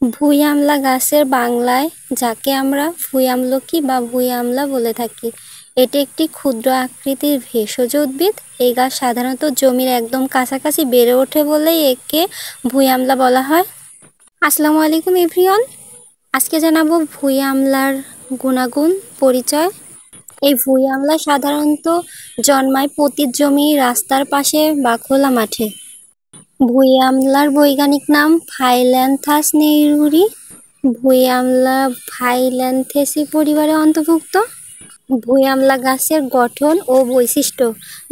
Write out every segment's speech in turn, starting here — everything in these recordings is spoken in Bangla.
ভুঁই আমলা গাছের বাংলায় যাকে আমরা ভুঁই আমলকি বা ভুঁই আমলা বলে থাকি। এটি একটি ক্ষুদ্র আকৃতির ভেষজ উদ্ভিদ। এই গাছ সাধারণত জমির একদম কাছাকাছি বেড়ে ওঠে বলেই একে ভুঁই আমলা বলা হয়। আসসালামু আলাইকুম এভরিওয়ান। আজকে জানাবো ভুঁই আমলার গুণাগুণ পরিচয়। এই ভুঁই আমলা সাধারণত জন্মায় পতিত জমি, রাস্তার পাশে বা খোলা মাঠে। ভুঁই আমলার বৈজ্ঞানিক নাম ফাইল্যান্থাস নেইরুরি। ভুঁই আমলা ফাইল্যান্থেসি পরিবারের অন্তর্ভুক্ত। ভুঁই আমলা গাছের গঠন ও বৈশিষ্ট্য।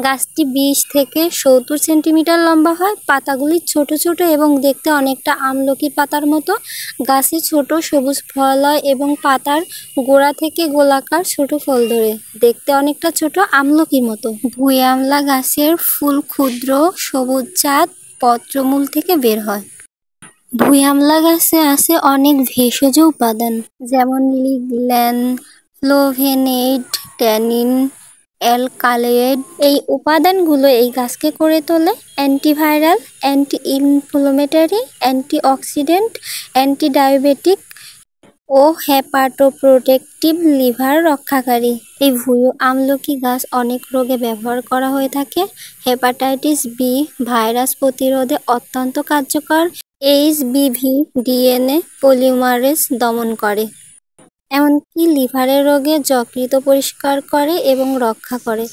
গাছটি 20 থেকে 70 সেন্টিমিটার লম্বা হয়। পাতাগুলি ছোট ছোট এবং দেখতে অনেকটা আমলকির পাতার মতো। গাছে ছোট সবুজ ফল হয় এবং পাতার গোড়া থেকে গোলাকার ছোট ফল ধরে, দেখতে অনেকটা ছোট আমলকির মতো। ভুঁই আমলা গাছের ফুল ক্ষুদ্র সবুজ-চাঁদ পত্রমূল থেকে বের হয়। ভুঁই আমলা গাছে আছে অনেক ভেষজ উপাদান, যেমন লিগন্যান, ফ্লোভেনেইড, ট্যানিন, অ্যালকালয়েড। এই উপাদানগুলো এই গাছকে করে তোলে antiviral, anti inflammatory, antioxidant, antidiabetic ও হেপাটোপ্রোটেক্টিভ, লিভার রক্ষাকারী। এই ভুঁই আমলকি গাছ অনেক রোগে ব্যবহার করা হয়ে থাকে। হেপাটাইটিস বি ভাইরাস প্রতিরোধে অত্যন্ত কার্যকর। এইচবিভি ডিএনএ পলিমারেজ দমন করে, এমনকি লিভারের রোগে যকৃৎ পরিষ্কার করে এবং রক্ষা করে।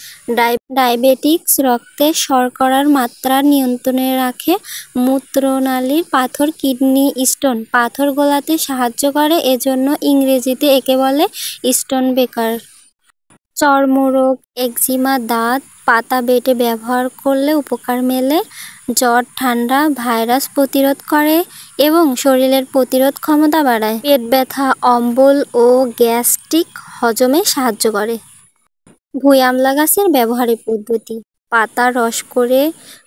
ডায়াবেটিক্স, রক্তে শর্করার মাত্রা নিয়ন্ত্রণে রাখে। মূত্রনালীর পাথর, কিডনি স্টোন পাথর গলাতে সাহায্য করে, এজন্য ইংরেজিতে একে বলে স্টোন ব্রেকার। চর্মরোগ, একজিমা, দাঁত পাতা বেটে ব্যবহার করলে উপকার মেলে। জ্বর, ঠান্ডা, ভাইরাস প্রতিরোধ করে এবং শরীরের প্রতিরোধ ক্ষমতা বাড়ায়। পেট ব্যথা, অম্বল ও গ্যাস্ট্রিক হজমে সাহায্য করে। ভুঁই আমলা গাছের ব্যবহারের পদ্ধতি: পাতা রস করে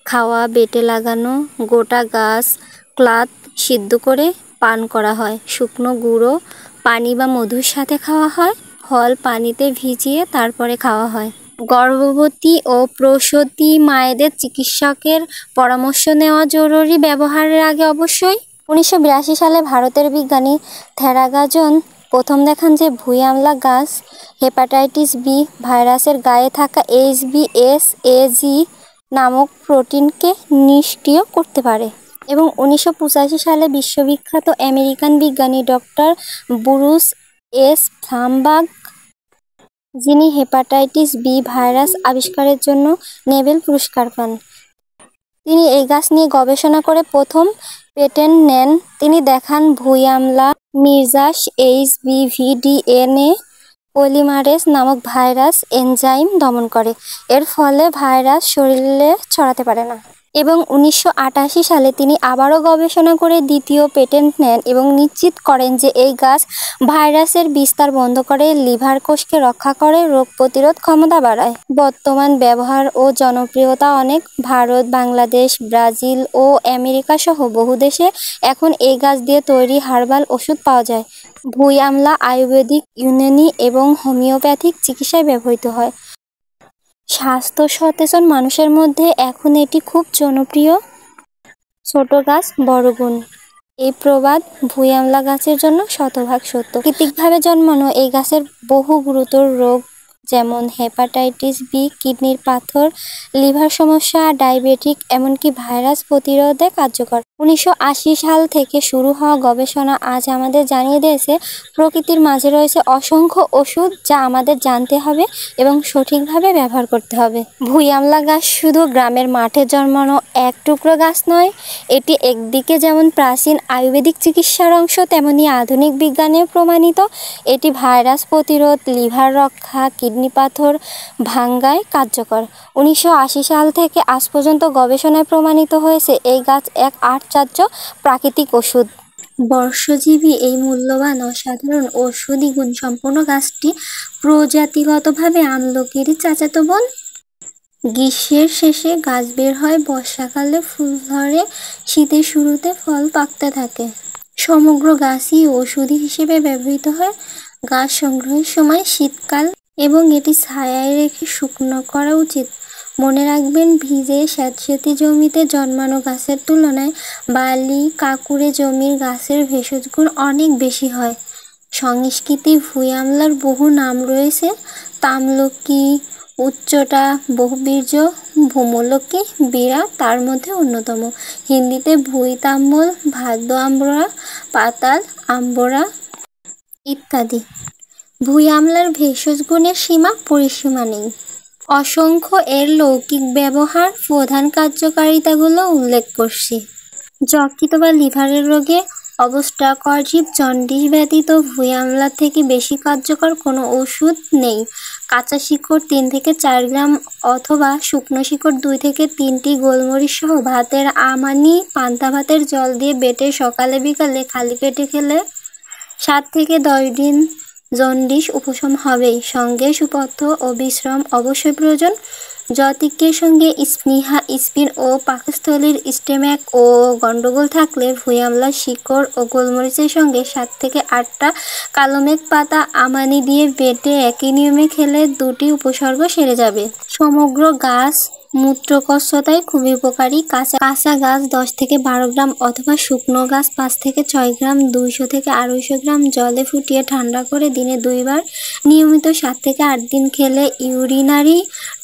খাওয়া, বেটে লাগানো। গোটা গাছ ক্লাত সিদ্ধ করে পান করা হয়। শুকনো গুঁড়ো পানি বা মধুর সাথে খাওয়া হয়। ফল পানিতে ভিজিয়ে তারপরে খাওয়া হয়। গর্ভবতী ও প্রসূতি মায়েদের চিকিৎসকের পরামর্শ নেওয়া জরুরি, ব্যবহারের আগে অবশ্যই। 1982 সালে ভারতের বিজ্ঞানী থ্যারাগাজন প্রথম দেখান যে ভুঁই আমলা গাছ হেপাটাইটিস বি ভাইরাসের গায়ে থাকা HBsAg নামক প্রোটিনকে নিষ্ক্রিয় করতে পারে। এবং 1985 সালে বিশ্ববিখ্যাত আমেরিকান বিজ্ঞানী ডক্টর ব্রুস এস ফ্লামবার্গ, যিনি হেপাটাইটিস বি ভাইরাস আবিষ্কারের জন্য নোবেল পুরস্কার পান, তিনি এই গাছ নিয়ে গবেষণা করে প্রথম পেটেন্ট নেন। তিনি দেখান ভুঁই আমলা মির্জাস এইচবিভি ডিএনএ পলিমারেজ নামক ভাইরাস এনজাইম দমন করে। এর ফলে ভাইরাস শরীরে ছড়াতে পারে না। এবং 1988 সালে তিনি আবারও গবেষণা করে দ্বিতীয় পেটেন্ট নেন এবং নিশ্চিত করেন যে এই গাছ ভাইরাসের বিস্তার বন্ধ করে, লিভার কোষকে রক্ষা করে, রোগ প্রতিরোধ ক্ষমতা বাড়ায়। বর্তমান ব্যবহার ও জনপ্রিয়তা অনেক। ভারত, বাংলাদেশ, ব্রাজিল ও আমেরিকা সহ বহু দেশে এখন এই গাছ দিয়ে তৈরি হার্বাল ওষুধ পাওয়া যায়। ভুঁই আমলা আয়ুর্বেদিক, ইউনানি এবং হোমিওপ্যাথিক চিকিৎসায় ব্যবহৃত হয়। স্বাস্থ্য সচেতন মানুষের মধ্যে এখন এটি খুব জনপ্রিয়। ছোট গাছ বড় গুণ, এই প্রবাদ ভুঁই আমলা গাছের জন্য শতভাগ সত্য। প্রাকৃতিকভাবে জন্মানো এই গাছের বহু গুরুতর রোগ, যেমন হেপাটাইটিস বি, কিডনির পাথর, লিভার সমস্যা, ডায়াবেটিক, এমনকি ভাইরাস প্রতিরোধে কার্যকর। 1980 সাল থেকে শুরু হওয়া গবেষণা আজ আমাদের জানিয়ে দিয়েছে প্রকৃতির মাঝে রয়েছে অসংখ্য ওষুধ, যা আমাদের জানতে হবে এবং সঠিকভাবে ব্যবহার করতে হবে। ভুঁই আমলা গাছ শুধু গ্রামের মাঠে জন্মানো এক টুকরো গাছ নয়, এটি একদিকে যেমন প্রাচীন আয়ুর্বেদিক চিকিৎসার অংশ, তেমনি আধুনিক বিজ্ঞানেও প্রমাণিত। এটি ভাইরাস প্রতিরোধ, লিভার রক্ষা, কিডনি পাথর ভাঙ্গায় কার্যকর। 1980 সাল থেকে আজ পর্যন্ত গবেষণায় প্রমাণিত হয়েছে এই গাছ এক আশ্চর্য প্রাকৃতিক ওষুধ। বর্ষজীবী এই মূল্যবান অসাধারণ ঔষধি গুণসম্পন্ন গাছটি প্রজাতিগতভাবে আমলকিরই চাচাতো বোন। গ্রীষ্মের শেষে গাছ বের হয়, বর্ষাকালে ফুল ধরে, শীতের শুরুতে ফল পাকতে থাকে। সমগ্র গাছই ঔষধি হিসেবে ব্যবহৃত হয়। গাছ সংগ্রহের সময় শীতকাল এবং এটি ছায়ায় রেখে শুকনো করা উচিত। মনে রাখবেন, ভিজে স্যাঁতসেঁতে জমিতে জন্মানো গাছের তুলনায় বালি কাঁকুড়ে জমির গাছের ভেষজ গুণ অনেক বেশি হয়। সংস্কৃতি ভুঁই আমলার বহু নাম রয়েছে। তামলকি, উচ্চটা, বহুবীর্য, ভূমলকি, বীরা তার মধ্যে অন্যতম। হিন্দিতে ভুঁই তাম্বল, ভাদ্য আমড়া, পাতাল আম্বরা ইত্যাদি। ভুঁই আমলার ভেষজ গুণের সীমা পরিসীমা নেই। অসংখ্য এর লৌকিক ব্যবহার, প্রধান কার্যকারিতাগুলো উল্লেখ করছি। যকৃত বা লিভারের রোগে অবস্ট্রাকটিভ জন্ডিস ব্যতীত ভুঁই আমলার থেকে বেশি কার্যকর কোনো ওষুধ নেই। কাঁচা শিকড় 3 থেকে 4 গ্রাম অথবা শুকনো শিকড় 2 থেকে 3টি গোলমরিচ সহ ভাতের আমানি পান্তা ভাতের জল দিয়ে বেটে সকালে বিকালে খালি পেটে খেলে 7 থেকে 10 দিন জন্ডিস উপশম হবেই। সঙ্গে সুপথ্য ও বিশ্রাম অবশ্যই প্রয়োজন। যকৃতের সঙ্গে স্পৃহা, স্পিন ও পাকস্থলীর স্টোম্যাক ও গন্ডগোল থাকলে ভুঁই আমলার শিকড় ও গোলমরিচের সঙ্গে 7 থেকে 8টা কালোমেঘ পাতা আমানি দিয়ে বেটে একই নিয়মে খেলে 2টি উপসর্গ সেরে যাবে। সমগ্র গাছ মূত্রকর্ষতায় খুবই উপকারী। কাঁচা গাছ 10 থেকে 12 গ্রাম অথবা শুকনো গাছ 5 থেকে 6 গ্রাম 200 থেকে 250 গ্রাম জলে ফুটিয়ে ঠান্ডা করে দিনে 2 বার নিয়মিত 7 থেকে 8 দিন খেলে ইউরিনারি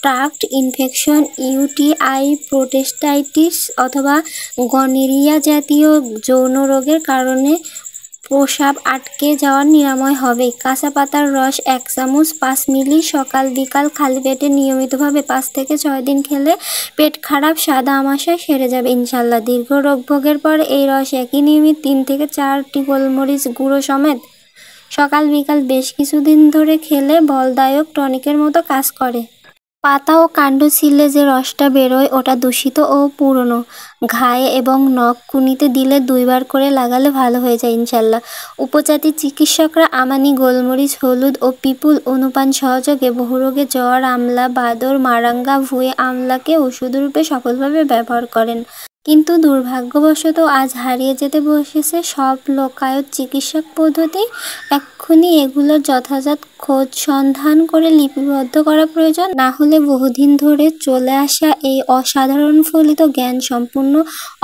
ট্রাক্ট ইনফেকশন, ইউটিআই, প্রোস্টেটাইটিস অথবা গনোরিয়া জাতীয় যৌন রোগের কারণে প্রস্রাব আটকে যাওয়ার নিরাময় হবে। কাঁচা পাতার রস 1 চামচ 5 মিলি সকাল বিকাল খালি পেটে নিয়মিতভাবে 5 থেকে 6 দিন খেলে পেট খারাপ, সাদা আমাশয় সেরে যাবে ইনশাল্লাহ। দীর্ঘ রোগভোগের পর এই রস একই নিয়মিত 3 থেকে 4টি গোলমরিচ গুঁড়ো সমেত সকাল বিকাল বেশ কিছুদিন ধরে খেলে বলদায়ক টনিকের মতো কাজ করে। পাতা ও কাণ্ড ছিলে যে রসটা বেরোয় ওটা দূষিত ও পুরনো। ঘায়ে এবং নখ কুনিতে দিলে 2 বার করে লাগালে ভালো হয়ে যায় ইনশাল্লাহ। উপজাতি চিকিৎসকরা আমানি, গোলমরিচ, হলুদ ও পিপুল অনুপান সহযোগে বহুরোগে জ্বর, আমলা, বাদর, মারাঙ্গা, ভুঁই আমলাকে ওষুধরূপে সফলভাবে ব্যবহার করেন। কিন্তু দুর্ভাগ্যবশত আজ হারিয়ে যেতে বসেছে সব লোকায়ত চিকিৎসা পদ্ধতি। এক্ষুনি এগুলোর যথাযথ খোঁজ সন্ধান করে লিপিবদ্ধ করা প্রয়োজন, না হলে বহুদিন ধরে চলে আসা এই অসাধারণ ফলিত জ্ঞান সম্পূর্ণ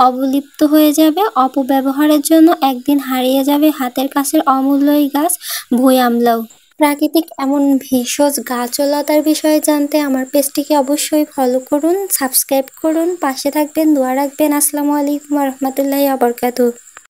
অবলুপ্ত হয়ে যাবে। অপব্যবহারের জন্য একদিন হারিয়ে যাবে হাতের কাছের অমূল্য এই গাছ ভুঁই আমলাও। প্রাকৃতিক এমন ভেষজ গাছ ও লতার বিষয়ে জানতে আমার পেজটিকে অবশ্যই ফলো করুন, সাবস্ক্রাইব করুন, পাশে থাকবেন, দোয়া রাখবেন। আসসালামু আলাইকুম ওয়া রাহমাতুল্লাহি ওয়া বারাকাতুহু।